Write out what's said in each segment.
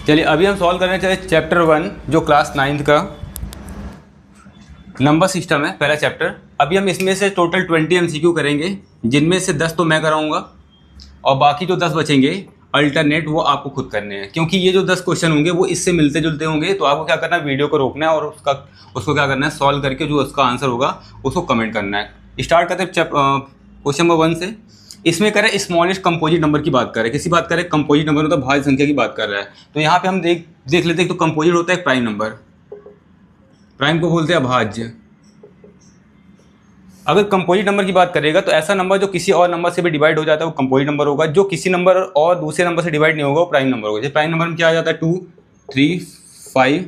चलिए अभी हम सॉल्व करने चले चैप्टर 1 जो क्लास 9th का नंबर सिस्टम है, पहला चैप्टर। अभी हम इसमें से टोटल 20 MCQ करेंगे, जिनमें से 10 तो मैं कराऊंगा और बाकी जो 10 बचेंगे अल्टरनेट वो आपको खुद करने हैं, क्योंकि ये जो 10 क्वेश्चन होंगे वो इससे मिलते जुलते होंगे। तो आपको क्या करना है, वीडियो को रोकना है और उसको क्या करना है, सॉल्व करके जो उसका आंसर होगा उसको कमेंट करना है। स्टार्ट करते हैं क्वेश्चन नंबर 1 से। इसमें करें स्मॉलेस्ट कंपोजिट नंबर की बात करें, किसी बात करें कंपोजिट नंबर मतलब भाज्य संख्या की बात कर रहा है। तो यहाँ पे हम देख लेते हैं। तो कंपोजिट होता है प्राइम नंबर, प्राइम को बोलते हैं अभाज्य। अगर कंपोजिट नंबर की बात करेगा तो ऐसा नंबर जो किसी और नंबर से भी डिवाइड हो जाता है वो कंपोजिट नंबर होगा। जो किसी नंबर और दूसरे नंबर से डिवाइड नहीं होगा वो प्राइम नंबर होगा। जैसे प्राइम नंबर में क्या आ जाता है 2, 3, 5,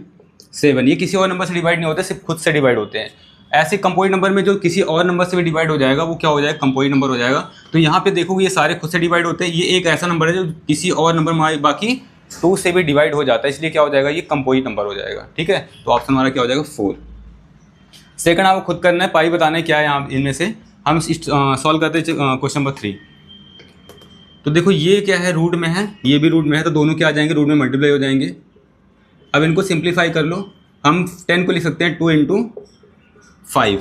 7, ये किसी और नंबर से डिवाइड नहीं होते, सिर्फ खुद से डिवाइड होते हैं। ऐसे कंपोजिट नंबर में जो किसी और नंबर से भी डिवाइड हो जाएगा वो क्या हो जाएगा, कंपोजिट नंबर हो जाएगा। तो यहाँ पे देखोगे ये सारे खुद से डिवाइड होते हैं। ये एक ऐसा नंबर है जो किसी और नंबर बाकी 2 से भी डिवाइड हो जाता है, इसलिए क्या हो जाएगा, ये कंपोजिट नंबर हो जाएगा। ठीक है, तो ऑप्शन हमारा क्या हो जाएगा 4। सेकंड आपको खुद करना है, पाई बताना है क्या है यहाँ इनमें से। हम सॉल्व करते हैं क्वेश्चन नंबर 3। तो देखो ये क्या है, रूट में है, ये भी रूट में है, तो दोनों क्या आ जाएंगे, रूट में मल्टीप्लाई हो जाएंगे। अब इनको सिंप्लीफाई कर लो। हम 10 को लिख सकते हैं 2 × 5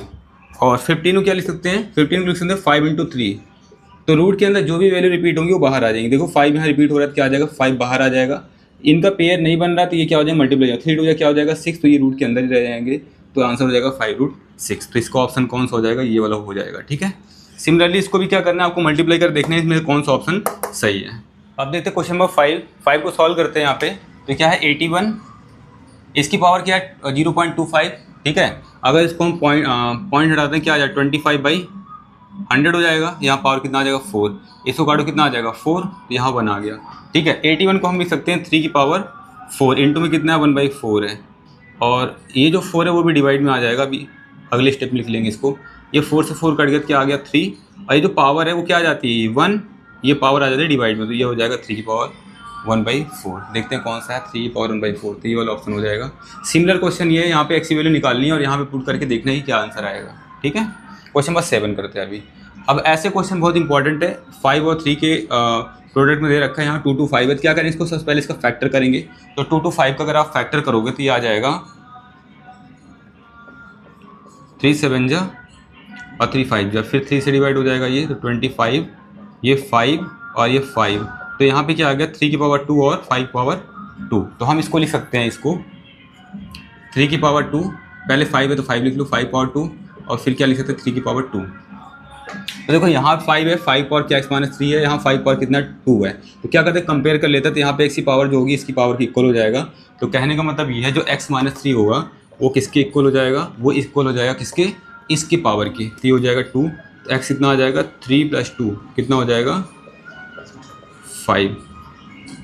और 15 को क्या लिख सकते हैं, 15 को लिख सकते हैं 5 × 3। तो रूट के अंदर जो भी वैल्यू रिपीट होंगी वो बाहर आ जाएंगी। देखो 5 यहाँ रिपीट हो रहा है तो क्या आ जाएगा, 5 बाहर आ जाएगा। इनका पेयर नहीं बन रहा तो ये क्या हो जाएगा, मल्टीप्लाई। 3 टू क्या हो जाएगा 6, तो ये रूट के अंदर ही रह जाएंगे। तो आंसर हो जाएगा 5√6। तो इसका ऑप्शन कौन सा हो जाएगा, ये वाला हो जाएगा। ठीक है, सिमिलरली इसको भी क्या करना है, आपको मल्टीप्लाई कर देखना है इसमें कौन सा ऑप्शन सही है। अब देखते हैं क्वेश्चन नंबर 5 को सॉल्व करते हैं यहाँ पे। तो क्या है 81, इसकी पावर क्या है 0.25। ठीक है, अगर इसको हम पॉइंट हटाते हैं क्या आ जाएगा 25/100 हो जाएगा। यहाँ पावर कितना आ जाएगा 4, इसको काटो कितना आ जाएगा 4, तो यहाँ 1 आ गया। ठीक है, 81 को हम लिख सकते हैं 3 की पावर 4, इंटू में कितना है 1/4 है, और ये जो 4 है वो भी डिवाइड में आ जाएगा। अभी अगले स्टेप में लिख लेंगे इसको। ये 4 से 4 कट गया, क्या आ गया 3, और ये जो पावर है वो क्या आ जाती है 1, ये पावर आ जाती है डिवाइड में, तो ये हो जाएगा 3 की पावर 1/4। देखते हैं कौन सा है 3 की पावर 1/4, तो ये वाला ऑप्शन हो जाएगा। सिमिलर क्वेश्चन ये है, यहाँ पे एक्स की वैल्यू निकालनी है और यहाँ पे पुट करके देखना है कि क्या आंसर आएगा। ठीक है, क्वेश्चन नंबर 7 करते हैं अभी। अब ऐसे क्वेश्चन बहुत इंपॉर्टेंट है, 5 और 3 के प्रोडक्ट में दे रखा है यहाँ 2 to 5 है। क्या करें, इसको सबसे पहले इसका फैक्टर करेंगे। तो 2 to 5 का अगर आप फैक्टर करोगे तो ये आ जाएगा 3 7 जा और 3 5 जा, फिर 3 से डिवाइड हो जाएगा ये, तो 25, ये 5 और ये 5। तो यहाँ पे क्या आ गया 3 की पावर 2 और 5 की पावर 2। तो हम इसको लिख सकते हैं, इसको 3 की पावर 2, पहले 5 है तो 5 लिख लो, 5 पावर 2, और फिर क्या लिख सकते हैं 3 की पावर 2। तो देखो यहाँ 5 है, 5 पावर क्या x-3 है, यहाँ 5 पावर कितना 2 है। तो क्या करते हैं कंपेयर कर लेते हैं। तो यहाँ पे x की पावर जो होगी इसकी पावर की इक्वल हो जाएगा। तो कहने का मतलब ये है जो x-3 होगा वो किसके इक्वल हो जाएगा, वो इक्वल हो जाएगा किसके, इसकी पावर की। तो ये हो जाएगा 2, तो x कितना आ जाएगा 3 + 2 कितना हो जाएगा 5।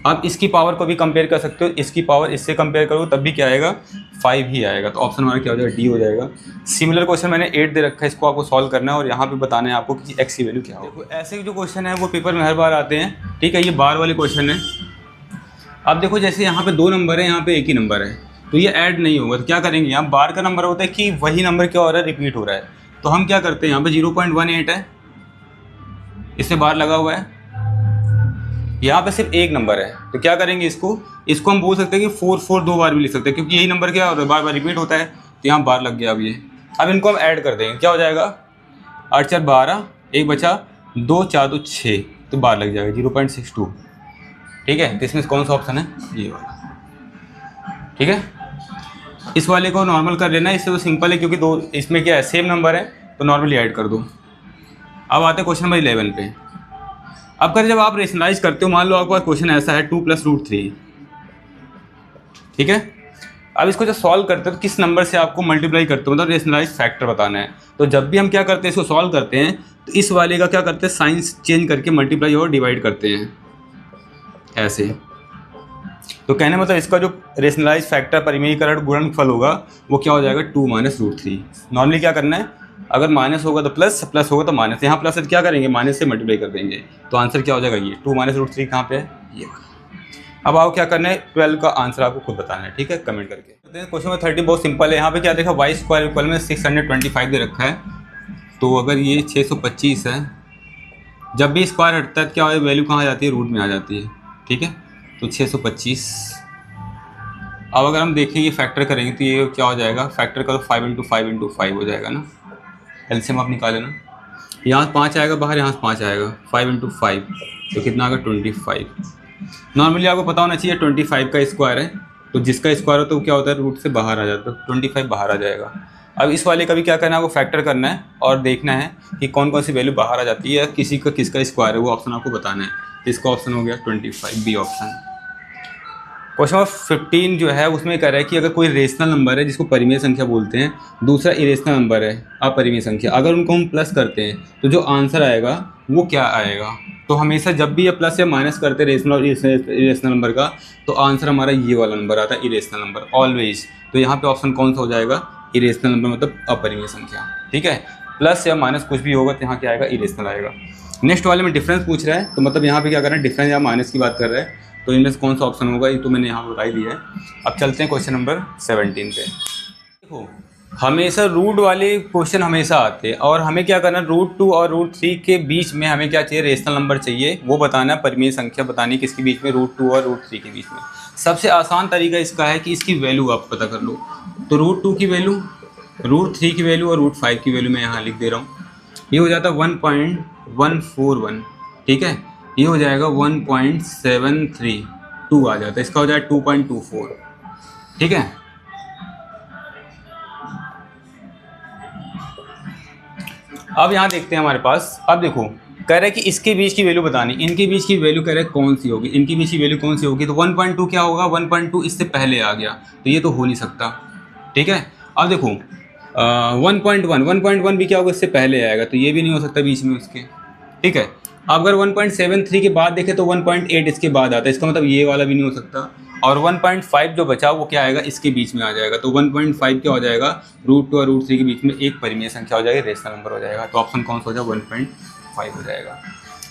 आप इसकी पावर को भी कंपेयर कर सकते हो, इसकी पावर इससे कंपेयर करो तब भी क्या आएगा 5 ही आएगा। तो ऑप्शन हमारा क्या हो जाएगा डी हो जाएगा। सिमिलर क्वेश्चन मैंने 8 दे रखा है, इसको आपको सॉल्व करना है और यहाँ पे बताना है आपको कि x की वैल्यू क्या हो। देखो ऐसे जो क्वेश्चन है वो पेपर में हर बार आते हैं। ठीक है, ये बार वाले क्वेश्चन है। अब देखो जैसे यहाँ पे 2 नंबर है, यहाँ पे एक ही नंबर है, तो ये ऐड नहीं होगा। तो क्या करेंगे, यहाँ बार का नंबर होता है कि वही नंबर क्या हो रहा है, रिपीट हो रहा है। तो हम क्या करते हैं, यहाँ पे 0.18 है, इससे बार लगा हुआ है, यहाँ पे सिर्फ एक नंबर है। तो क्या करेंगे, इसको हम बोल सकते हैं कि 4 4 2 बार भी लिख सकते हैं, क्योंकि यही नंबर क्या बार बार रिपीट होता है। तो यहाँ बार लग गया। अब इनको हम ऐड कर देंगे, क्या हो जाएगा 8 4 12, 1 बचा 2 4 2 6, तो बार लग जाएगा 0.62। ठीक है, तो इसमें कौन सा ऑप्शन है, ये वाला। ठीक है, इस वाले को नॉर्मल कर लेना, इससे तो सिंपल है क्योंकि दो इसमें क्या है सेम नंबर है, तो नॉर्मली ऐड कर दो। अब आते हैं क्वेश्चन नंबर 11 पे। अब कर जब आप रेशनलाइज करते हो, मान लो आपका क्वेश्चन ऐसा है 2 + √3। ठीक है, अब इसको जब सॉल्व करते हो तो किस नंबर से आपको मल्टीप्लाई करते हो, मतलब रेशनलाइज फैक्टर बताना है। तो जब भी हम क्या करते हैं, इसको सॉल्व करते हैं तो इस वाले का क्या करते हैं, साइंस चेंज करके मल्टीप्लाई और डिवाइड करते हैं ऐसे। तो कहने मतलब इसका जो रेशनलाइज फैक्टर परिमेयीकरण गुणनफल होगा वो क्या हो जाएगा 2 - √3। नॉर्मली क्या करना है, अगर माइनस होगा तो प्लस, प्लस होगा तो माइनस। यहाँ प्लस से क्या करेंगे, माइनस से मल्टीप्लाई कर देंगे। तो आंसर क्या हो जाएगा, ये 2 - √3 कहाँ पे है, ये। अब आओ क्या करना है, 12 का आंसर आपको खुद बताना है। ठीक है, कमेंट करके। क्वेश्चन नंबर 30 बहुत सिंपल है। यहाँ पे क्या देखा, y² इक्वल में 625 दे रखा है। तो अगर ये 625 है, जब भी स्क्वायर हटता है क्या वैल्यू कहाँ आ जाती है, रूट में आ जाती है। ठीक है, तो 625 अब अगर हम देखें ये फैक्टर करेंगे तो ये क्या हो जाएगा, फैक्टर करो 5 इंटू 5 इंटू 5 हो जाएगा ना, एलसीएम आप निकाले ना, यहाँ से 5 आएगा बाहर, यहाँ से 5 आएगा, 5 इंटू 5 तो कितना आएगा 25। नॉर्मली आपको पता होना चाहिए 25 का स्क्वायर है, तो जिसका स्क्वायर हो तो क्या होता है रूट से बाहर आ जाता है, तो 25 बाहर आ जाएगा। अब इस वाले का भी क्या करना है, आपको फैक्टर करना है और देखना है कि कौन कौन सी वैल्यू बाहर आ जाती है, किसी का किसका स्क्वायर है वो ऑप्शन आपको बताना है। इसका ऑप्शन हो गया 25, बी ऑप्शन। क्वेश्चन नंबर 15 जो है उसमें कह रहा है कि अगर कोई रेशनल नंबर है जिसको परिमेय संख्या बोलते हैं, दूसरा इरेशनल नंबर है अपरिमेय संख्या, अगर उनको हम प्लस करते हैं तो जो आंसर आएगा वो क्या आएगा। तो हमेशा जब भी ये प्लस या माइनस करते हैं रेशनल और इरेशनल नंबर का, तो आंसर हमारा ये वाला नंबर आता है, इरेशनल नंबर ऑलवेज। तो यहाँ पे ऑप्शन कौन सा हो जाएगा, इरेशनल नंबर मतलब अपरिमेय संख्या। ठीक है, प्लस या माइनस कुछ भी होगा तो यहाँ क्या आएगा, इरेशनल आएगा। नेक्स्ट वाले में डिफरेंस पूछ रहा है, तो मतलब यहाँ पे क्या कर रहे हैं, डिफरेंस या माइनस की बात कर रहे हैं, तो इनमें से कौन सा ऑप्शन होगा ये तो मैंने यहाँ बता ही दिया है। अब चलते हैं क्वेश्चन नंबर 17 पे। देखो हमेशा रूट वाले क्वेश्चन हमेशा आते हैं, और हमें क्या करना है, रूट 2 और रूट 3 के बीच में हमें क्या चाहिए, रेशनल नंबर चाहिए, वो बताना है, परिमेय संख्या बतानी किसके बीच में, रूट 2 और रूट 3 के बीच में। सबसे आसान तरीका इसका है कि इसकी वैल्यू आप पता कर लो। तो रूट 2 की वैल्यू, रूट 3 की वैल्यू और रूट 5 की वैल्यू मैं यहाँ लिख दे रहा हूँ। ये हो जाता है 1.141, ठीक है, ये हो जाएगा 1.732 आ जाता है, इसका हो जाएगा 2.24। ठीक है, अब यहाँ देखते हैं हमारे पास। अब देखो कह रहा है कि इसके बीच की वैल्यू बतानी, इनके बीच की वैल्यू कह रहा है कौन सी होगी, इनके बीच की वैल्यू कौन सी होगी। तो 1.2 क्या होगा, 1.2 इससे पहले आ गया, तो ये तो हो नहीं सकता। ठीक है, अब देखो 1.1 भी क्या होगा, इससे पहले आएगा, तो ये भी नहीं हो सकता बीच में उसके। ठीक है, अगर 1.73 के बाद देखें तो 1.8 इसके बाद आता है, इसका मतलब ये वाला भी नहीं हो सकता। और 1.5 जो बचा वो क्या आएगा, इसके बीच में आ जाएगा। तो 1.5 क्या हो जाएगा, रूट 2 और रूट 3 के बीच में एक परिमेय संख्या हो जाएगी, रेशनल नंबर हो जाएगा। तो ऑप्शन कौन सा हो जाएगा, 1.5 हो जाएगा।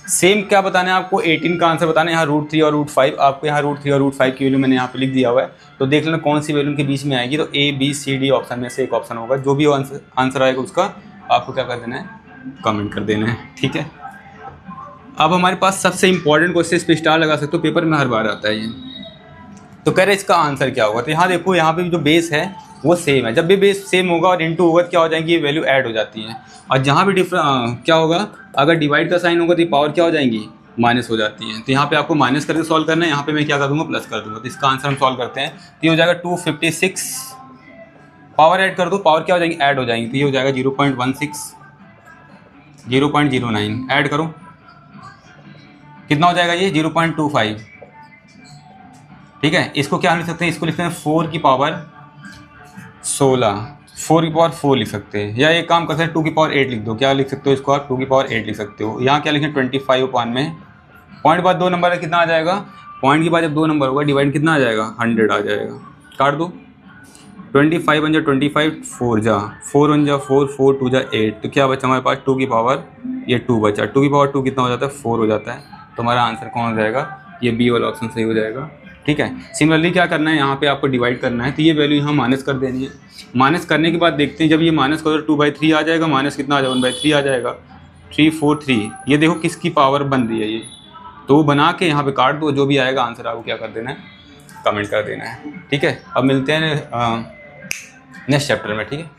सेम क्या बताना है आपको, 18 का आंसर बताना है। यहाँ रूट 3 और रूट 5, आपको यहाँ रूट 3 और रूट 5 की वैल्यू मैंने यहाँ पे लिख दिया हुआ है, तो देख लेना कौन सी वैल्यू के बीच में आएगी। तो A B C D option में से एक ऑप्शन होगा, जो भी आंसर आएगा उसका आपको क्या कर देना है, कमेंट कर देना है। ठीक है, अब हमारे पास सबसे इंपॉर्टेंट क्वेश्चन, इस पर स्टार लगा सकते हो, पेपर में हर बार आता है ये। तो कह रहे इसका आंसर क्या होगा। तो यहाँ देखो, यहाँ पे जो बेस है वो सेम है, जब भी बेस सेम होगा और इनटू होगा क्या हो जाएंगी, ये वैल्यू ऐड हो जाती है। और जहाँ भी क्या होगा, अगर डिवाइड का साइन होगा तो ये पावर क्या हो जाएंगी, माइनस हो जाती है। तो यहाँ पे आपको माइनस करके सॉल्व करना है, यहाँ पे मैं क्या कर दूंगा, प्लस कर दूंगा। तो इसका आंसर हम सॉल्व करते हैं, तो ये हो जाएगा 256, पावर ऐड कर दो, पावर क्या हो जाएंगी, ऐड हो जाएंगी। तो ये हो जाएगा 0.16, 0.09 ऐड करो, कितना हो जाएगा ये 0.25। ठीक है, इसको क्या लिख सकते हैं, इसको लिखते हैं 4 की पावर 16, 4 की पावर 4 लिख सकते हैं, या एक काम करते हैं 2 की पावर 8 लिख दो। क्या लिख सकते हो इसको आप, 2 की पावर 8 लिख सकते हो। यहाँ क्या लिखें 25 पान में, पॉइंट बाद 2 नंबर है, कितना आ जाएगा, पॉइंट के बाद जब 2 नंबर होगा डिवाइड कितना आ जाएगा, 100 आ जाएगा। काट दो, 25 1 जा 25, 4 जा 4 1 जा 4, 4 2 जा 8, तो क्या बचा हमारे पास 2 की पावर, ये 2 बचा, 2 की पावर 2 कितना हो जाता है, 4 हो जाता है। तो हमारा आंसर कौन हो जाएगा, ये बी वाला ऑप्शन सही हो जाएगा। ठीक है, सिमिलरली क्या करना है, यहाँ पे आपको डिवाइड करना है, तो ये वैल्यू यहाँ माइनस कर देनी है। माइनस करने के बाद देखते हैं, जब ये माइनस करो तो 2/3 आ जाएगा, माइनस कितना आ जाएगा, 1/3 आ जाएगा, 3 4 3। ये देखो किसकी पावर बन रही है ये, तो वो बना के यहाँ पे काट दो, जो भी आएगा आंसर आपको क्या कर देना है, कमेंट कर देना है। ठीक है, अब मिलते हैं नेक्स्ट चैप्टर में। ठीक है।